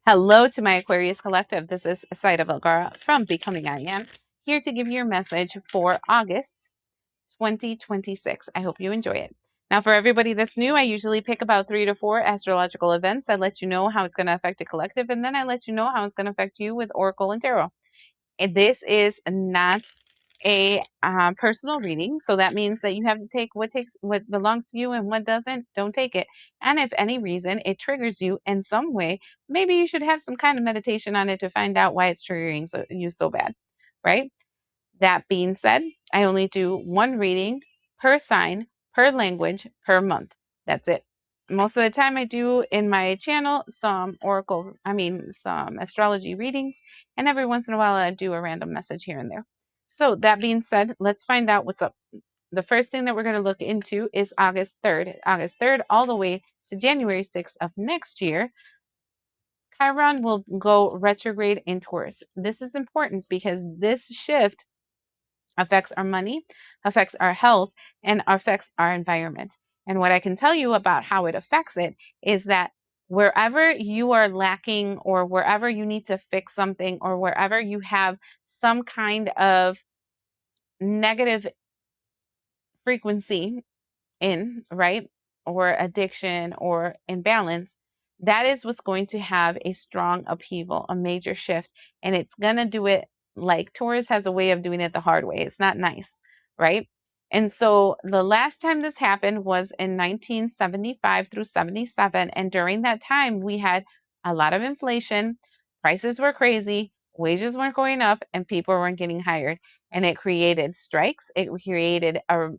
Hello to my Aquarius Collective. This is Zaida Velgara from Becoming I Am, here to give you your message for August 2026. I hope you enjoy it. Now, for everybody that's new, I usually pick about 3 to 4 astrological events. I let you know how it's going to affect a collective, and then I let you know how it's going to affect you with Oracle and Tarot. And this is not a personal reading, so that means that you have to take what belongs to you, and what doesn't, don't take it. And if any reason it triggers you in some way, maybe you should have some kind of meditation on it to find out why it's triggering you so bad, right? That being said, I only do one reading per sign, per language, per month. That's it. Most of the time I do in my channel some some astrology readings, and every once in a while I do a random message here and there. So that being said, let's find out what's up. The first thing that we're going to look into is August 3rd. August 3rd all the way to January 6th of next year. Chiron will go retrograde in Taurus. This is important because this shift affects our money, affects our health, and affects our environment. And what I can tell you about how it affects it is that wherever you are lacking, or wherever you need to fix something, or wherever you have some kind of negative frequency in, right? Or addiction or imbalance, that is what's going to have a strong upheaval, a major shift. And it's going to do it like Taurus has a way of doing it the hard way. It's not nice, right? And so the last time this happened was in 1975 through 77. And during that time, we had a lot of inflation, prices were crazy, wages weren't going up, and people weren't getting hired. And it created strikes, it created a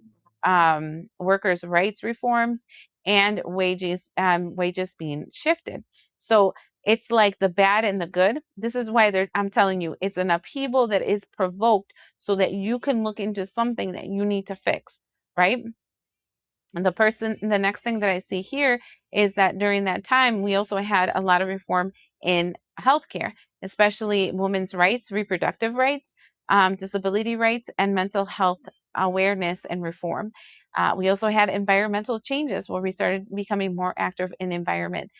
workers' rights reforms, and wages being shifted. So it's like the bad and the good. This is why I'm telling you, it's an upheaval that is provoked so that you can look into something that you need to fix, right? And the next thing that I see here is that during that time, we also had a lot of reform in healthcare, especially women's rights, reproductive rights, disability rights, and mental health awareness and reform. We also had environmental changes where we started becoming more active in environment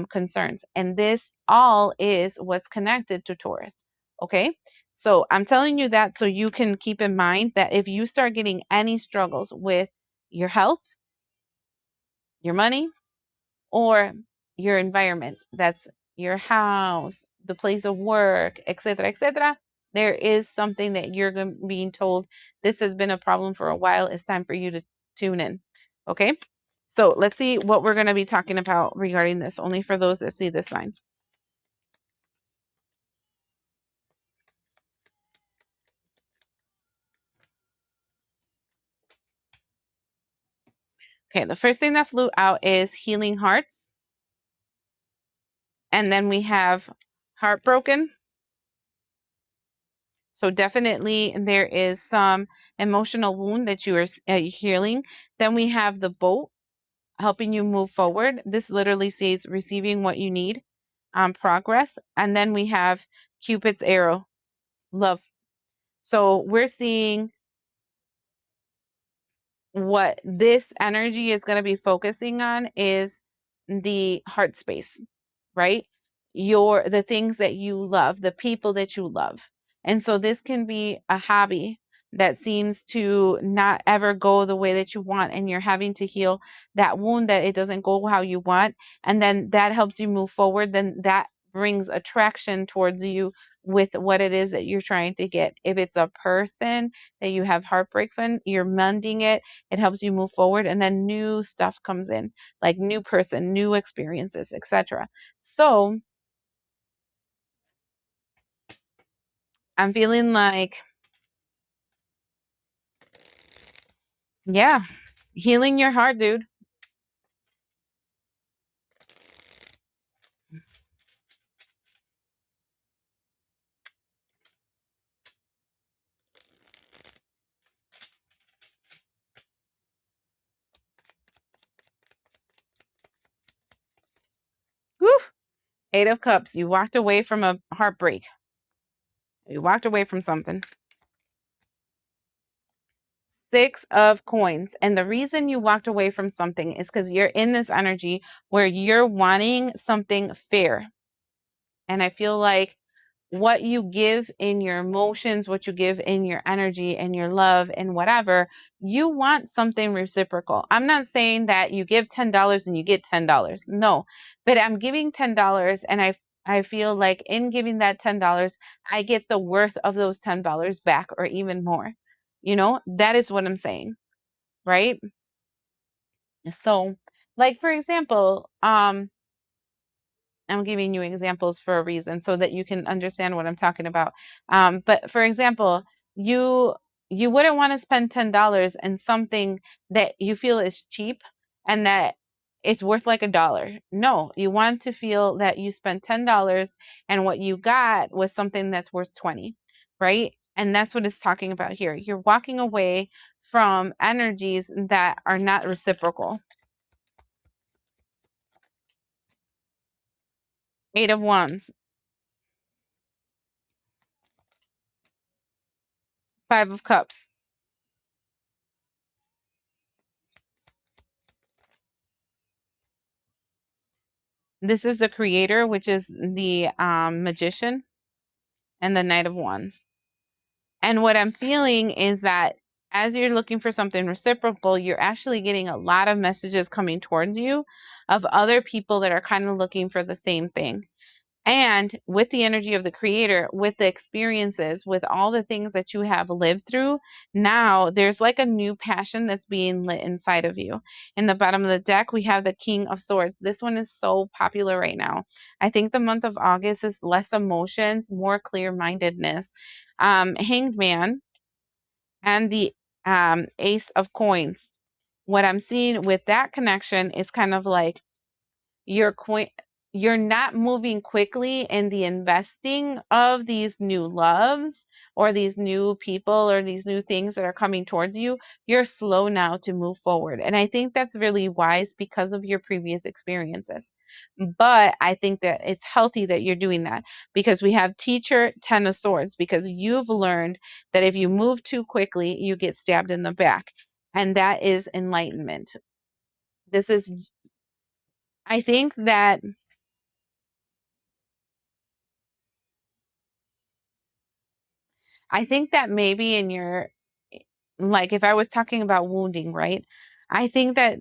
concerns. And this all is what's connected to Taurus. Okay. So I'm telling you that so you can keep in mind that if you start getting any struggles with your health, your money, or your environment, that's your house, the place of work, etc., etc., there is something that you're being told, this has been a problem for a while, it's time for you to tune in. Okay, so let's see what we're going to be talking about regarding this, only for those that see this line. Okay, the first thing that flew out is healing hearts, and then we have heartbroken. So definitely there is some emotional wound that you are healing. Then we have the boat helping you move forward. This literally says receiving what you need, progress. And then we have Cupid's arrow, love. So we're seeing what this energy is going to be focusing on is the heart space, right? The things that you love, the people that you love. And so this can be a hobby that seems to not ever go the way that you want, and you're having to heal that wound, that it doesn't go how you want, and then that helps you move forward. Then that brings attraction towards you with what it is that you're trying to get. If it's a person that you have heartbreak from, you're mending it, it helps you move forward, and then new stuff comes in, like new person, new experiences, etc. So I'm feeling like, yeah, healing your heart, dude. Whew. 8 of Cups. You walked away from a heartbreak. You walked away from something. 6 of Coins. And the reason you walked away from something is because you're in this energy where you're wanting something fair. And I feel like what you give in your emotions, what you give in your energy and your love and whatever, you want something reciprocal. I'm not saying that you give $10 and you get $10. No, but I'm giving $10 and I feel like in giving that $10, I get the worth of those $10 back or even more. You know, that is what I'm saying, right? So, like for example, I'm giving you examples for a reason so that you can understand what I'm talking about. But for example, you you wouldn't want to spend $10 in something that you feel is cheap and that it's worth like $1. No, you want to feel that you spent $10 and what you got was something that's worth 20, right? And that's what it's talking about here. You're walking away from energies that are not reciprocal. 8 of Wands, 5 of Cups. This is the Creator, which is the Magician, and the Knight of Wands. And what I'm feeling is that as you're looking for something reciprocal, you're actually getting a lot of messages coming towards you of other people that are kind of looking for the same thing. And with the energy of the Creator, with the experiences, with all the things that you have lived through, now there's like a new passion that's being lit inside of you. In the bottom of the deck, we have the King of Swords. This one is so popular right now. I think the month of August is less emotions, more clear-mindedness. Hanged Man and the Ace of Coins. What I'm seeing with that connection is kind of like you're you're not moving quickly in the investing of these new loves or these new people or these new things that are coming towards you. You're slow now to move forward. And I think that's really wise because of your previous experiences. But I think that it's healthy that you're doing that because we have Teacher, 10 of Swords, because you've learned that if you move too quickly, you get stabbed in the back. And that is enlightenment. This is, I think that maybe in your, like if I was talking about wounding, right? I think that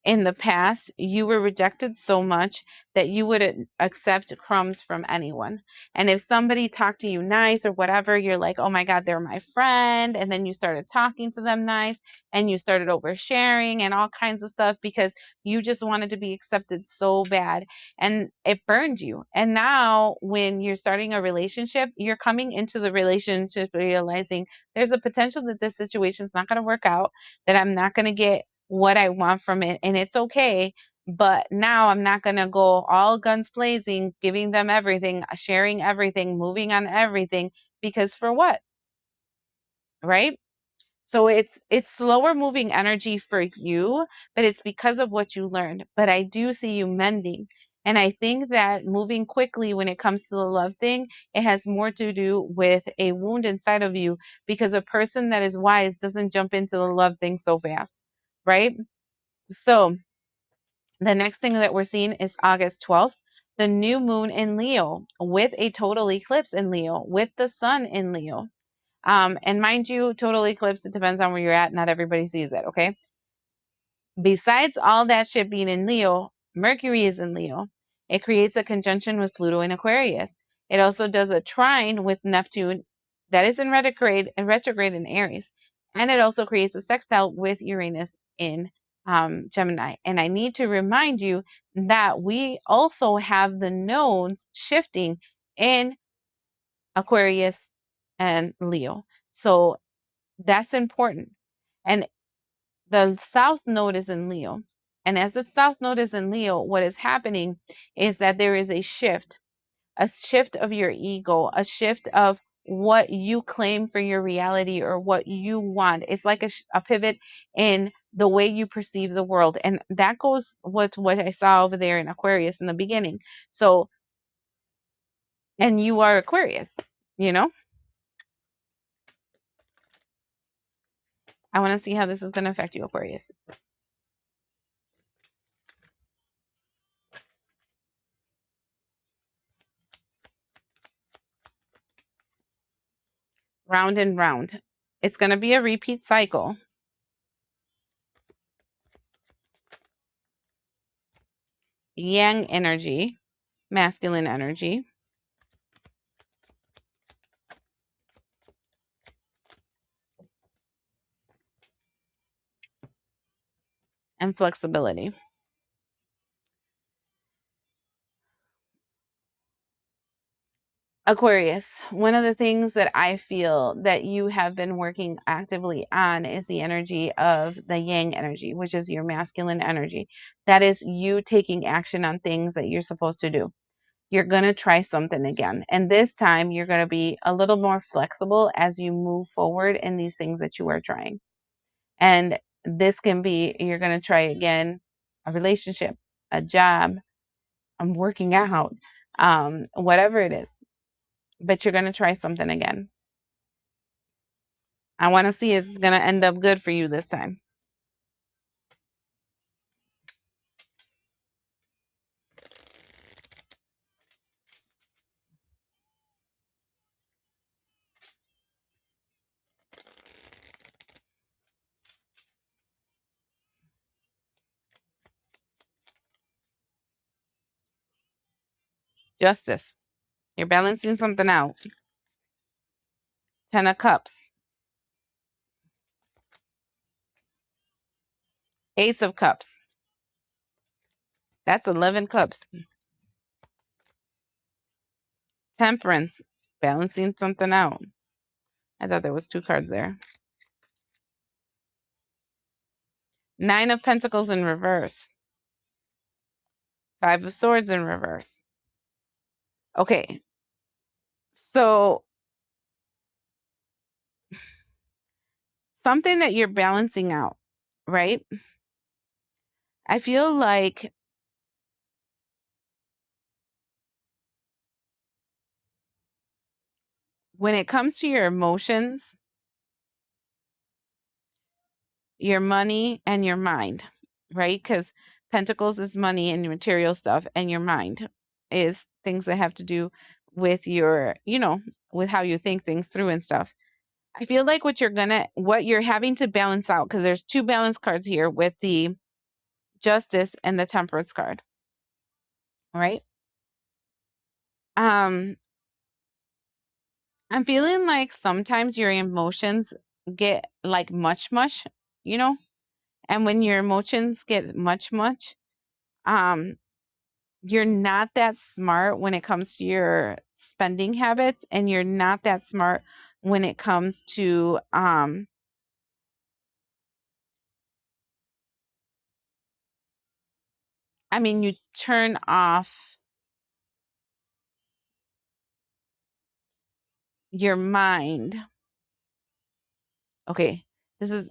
in the past you were rejected so much that you would accept crumbs from anyone. And if somebody talked to you nice or whatever, you're like, oh my God, they're my friend. And then you started talking to them nice and you started oversharing and all kinds of stuff because you just wanted to be accepted so bad. And it burned you. And now when you're starting a relationship, you're coming into the relationship realizing there's a potential that this situation is not going to work out, that I'm not going to get what I want from it, and it's okay. But now I'm not going to go all guns blazing, giving them everything, sharing everything, moving on everything, because for what? Right? So it's slower moving energy for you, but it's because of what you learned. But I do see you mending. And I think that moving quickly when it comes to the love thing, it has more to do with a wound inside of you because a person that is wise doesn't jump into the love thing so fast, right? So the next thing that we're seeing is August 12th, the new moon in Leo with a total eclipse in Leo, with the sun in Leo. And mind you, total eclipse, it depends on where you're at. Not everybody sees it, okay? Besides all that shit being in Leo, Mercury is in Leo. It creates a conjunction with Pluto in Aquarius. It also does a trine with Neptune that is in retrograde in Aries. And it also creates a sextile with Uranus in Gemini. And I need to remind you that we also have the nodes shifting in Aquarius and Leo. So that's important. And the South Node is in Leo. And as the South Node is in Leo, what is happening is that there is a shift of your ego, a shift of what you claim for your reality or what you want. It's like a pivot in the way you perceive the world. And that goes with what I saw over there in Aquarius in the beginning. So, and you are Aquarius, you know? I want to see how this is going to affect you, Aquarius. round and round. It's going to be a repeat cycle. Yang energy, masculine energy. And flexibility. Aquarius, one of the things that I feel that you have been working actively on is the energy of the yang energy, which is your masculine energy. That is you taking action on things that you're supposed to do. You're going to try something again. And this time you're going to be a little more flexible as you move forward in these things that you are trying. And this can be, you're going to try again a relationship, a job, I'm working out, whatever it is, but you're going to try something again. I want to see if it's going to end up good for you this time. Justice. You're balancing something out. 10 of Cups. Ace of Cups. That's 11 Cups. Temperance. Balancing something out. I thought there was 2 cards there. 9 of Pentacles in reverse. 5 of Swords in reverse. Okay. So something that you're balancing out, right? I feel like when it comes to your emotions, your money and your mind, right? Because Pentacles is money and material stuff, and your mind is things that have to do with your, with how you think things through and stuff. I feel like what you're having to balance out, because there's 2 balance cards here with the Justice and the Temperance card, right? I'm feeling like sometimes your emotions get like much, you know, and when your emotions get much, um, you're not that smart when it comes to your spending habits, and you're not that smart when it comes to you turn off your mind. Okay, this is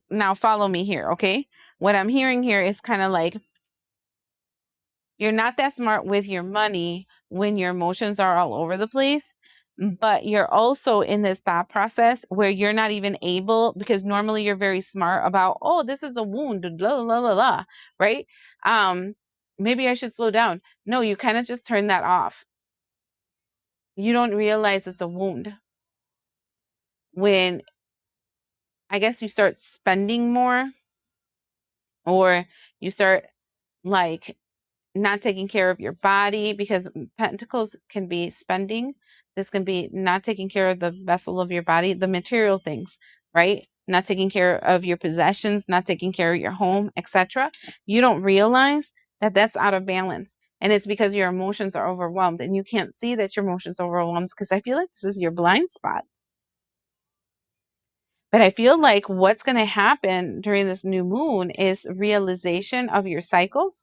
now follow me here, okay? What I'm hearing here is kind of like you're not that smart with your money when your emotions are all over the place, but you're also in this thought process where you're not even able, because normally you're very smart about, oh, this is a wound, blah, blah, blah, blah, right? Maybe I should slow down. No, you kind of just turn that off. You don't realize it's a wound when I guess you start spending more, or you start like not taking care of your body, because Pentacles can be spending. This can be not taking care of the vessel of your body, the material things, right? Not taking care of your possessions, not taking care of your home, etc. You don't realize that that's out of balance. And it's because your emotions are overwhelmed, and you can't see that your emotions are overwhelmed, because I feel like this is your blind spot. But I feel like what's going to happen during this new moon is realization of your cycles,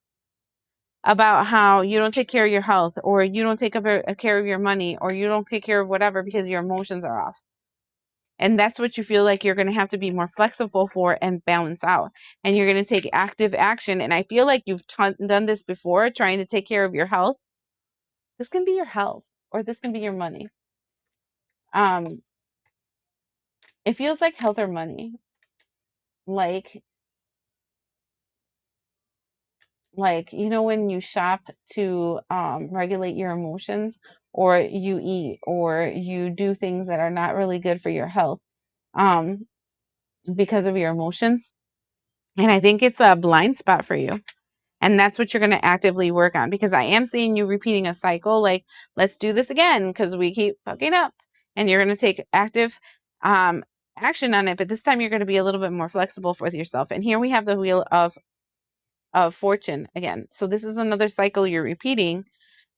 about how you don't take care of your health, or you don't take care of your money, or you don't take care of whatever because your emotions are off. And that's what you feel like you're going to have to be more flexible for and balance out. And you're going to take active action. And I feel like you've done this before, trying to take care of your health. This can be your health, or this can be your money. It feels like health or money. Like when you shop to regulate your emotions, or you eat, or you do things that are not really good for your health, um, because of your emotions. And I think it's a blind spot for you. And that's what you're going to actively work on, because I am seeing you repeating a cycle. Like, let's do this again because we keep fucking up. And you're going to take active action on it. But this time you're going to be a little bit more flexible with yourself. And here we have the wheel of fortune again. So this is another cycle you're repeating.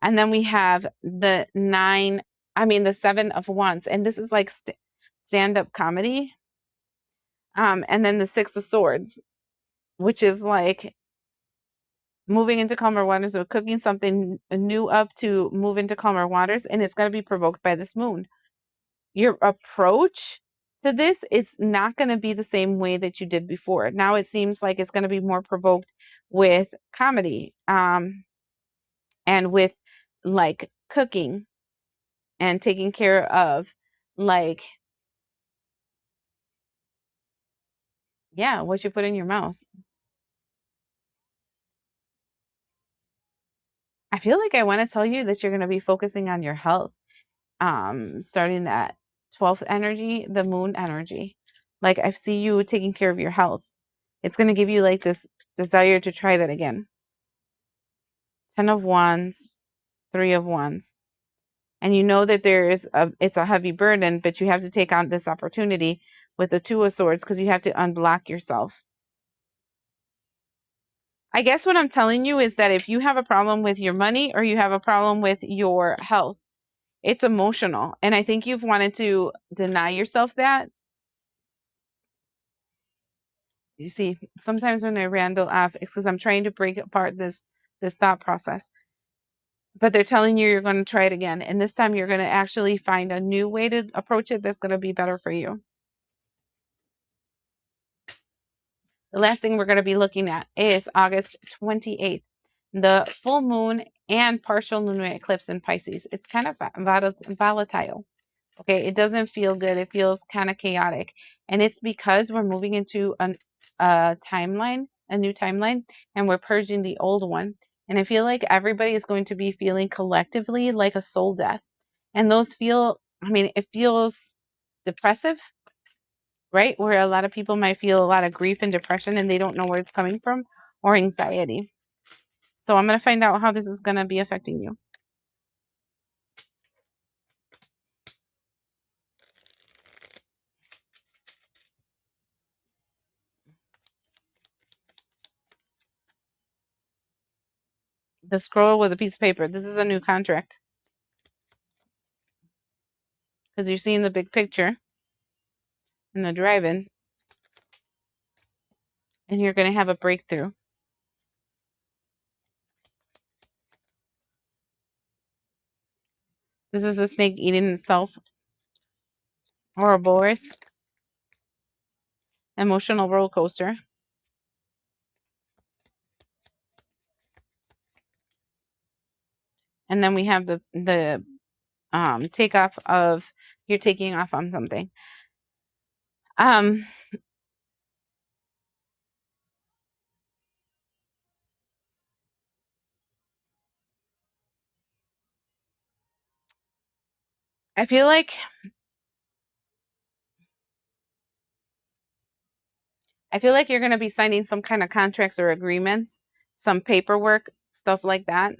And then we have the the 7 of Wands. And this is like stand-up comedy. And then the 6 of Swords, which is like moving into calmer waters, or cooking something new up to move into calmer waters, and it's going to be provoked by this moon. Your approach to this is not going to be the same way that you did before. Now it seems like it's going to be more provoked with comedy, and with like cooking and taking care of, like, yeah, what you put in your mouth. I feel like I want to tell you that you're going to be focusing on your health, starting that 12th energy, the moon energy. Like, I see you taking care of your health. It's going to give you like this desire to try that again. 10 of Wands, 3 of Wands. And you know that it's a heavy burden, but you have to take on this opportunity with the 2 of Swords, because you have to unblock yourself. I guess what I'm telling you is that if you have a problem with your money, or you have a problem with your health, it's emotional. And I think you've wanted to deny yourself that. You see, sometimes when I randle off, it's because I'm trying to break apart this thought process. But they're telling you you're going to try it again. And this time you're going to actually find a new way to approach it that's going to be better for you. The last thing we're going to be looking at is August 28th, the full moon and partial lunar eclipse in Pisces. It's kind of volatile. Okay, it doesn't feel good. It feels kind of chaotic. And it's because we're moving into a timeline, a new timeline, and we're purging the old one. And I feel like everybody is going to be feeling collectively like a soul death. And it feels depressive, right? Where a lot of people might feel a lot of grief and depression and they don't know where it's coming from, or anxiety. So I'm going to find out how this is going to be affecting you. The scroll with a piece of paper. This is a new contract, because you're seeing the big picture in the drive-in, and you're going to have a breakthrough. This is a snake eating itself, Ouroboros, emotional roller coaster. And then we have the takeoff of, you're taking off on something. I feel like you're going to be signing some kind of contracts or agreements, some paperwork, stuff like that,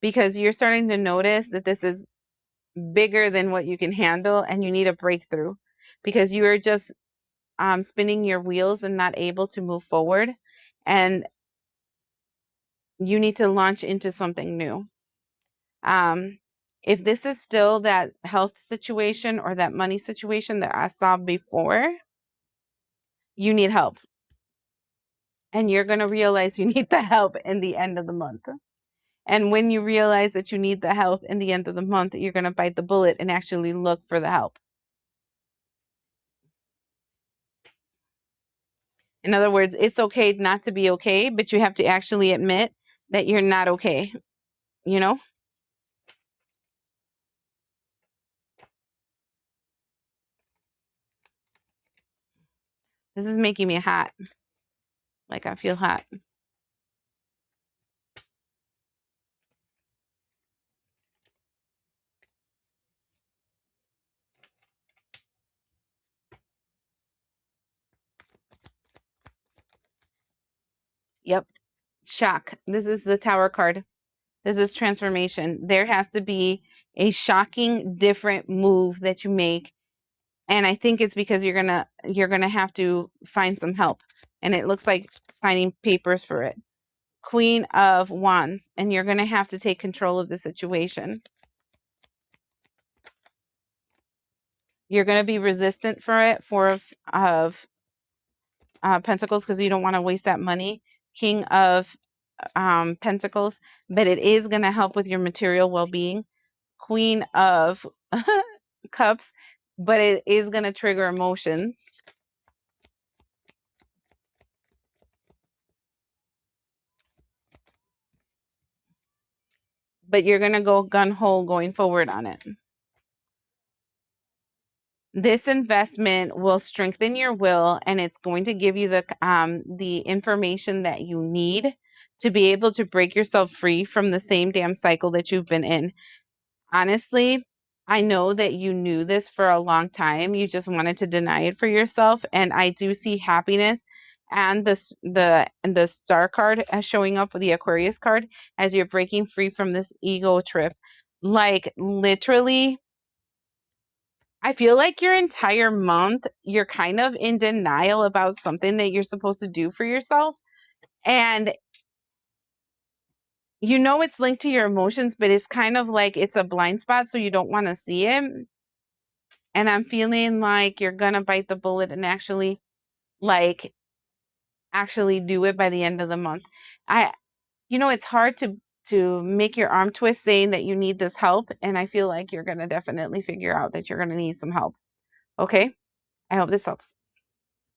because you're starting to notice that this is bigger than what you can handle, and you need a breakthrough, because you are just spinning your wheels and not able to move forward, and you need to launch into something new. If this is still that health situation or that money situation that I saw before, you need help. And you're going to realize you need the help in the end of the month. And when you realize that you need the help in the end of the month, you're going to bite the bullet and actually look for the help. In other words, it's okay not to be okay, but you have to actually admit that you're not okay. You know? This is making me hot. Like, I feel hot. Yep. Shock. This is the Tower card. This is transformation. There has to be a shocking, different move that you make. And I think it's because you're gonna have to find some help. And it looks like signing papers for it. Queen of Wands, and you're gonna have to take control of the situation. You're gonna be resistant for it. Four of Pentacles, because you don't want to waste that money. King of Pentacles, but it is gonna help with your material well-being. Queen of Cups, but it is gonna trigger emotions. But you're gonna go gun-ho going forward on it. This investment will strengthen your will, and it's going to give you the information that you need to be able to break yourself free from the same damn cycle that you've been in. Honestly, I know that you knew this for a long time. You just wanted to deny it for yourself, and I do see happiness and the star card as showing up with the Aquarius card as you're breaking free from this ego trip. Like literally, I feel like your entire month, you're kind of in denial about something that you're supposed to do for yourself. And you know it's linked to your emotions, but it's kind of like it's a blind spot, so you don't want to see it. And I'm feeling like you're gonna bite the bullet and like actually do it by the end of the month. It's hard to make your arm twist saying that you need this help, and I feel like you're gonna definitely figure out that you're gonna need some help. Okay? I hope this helps.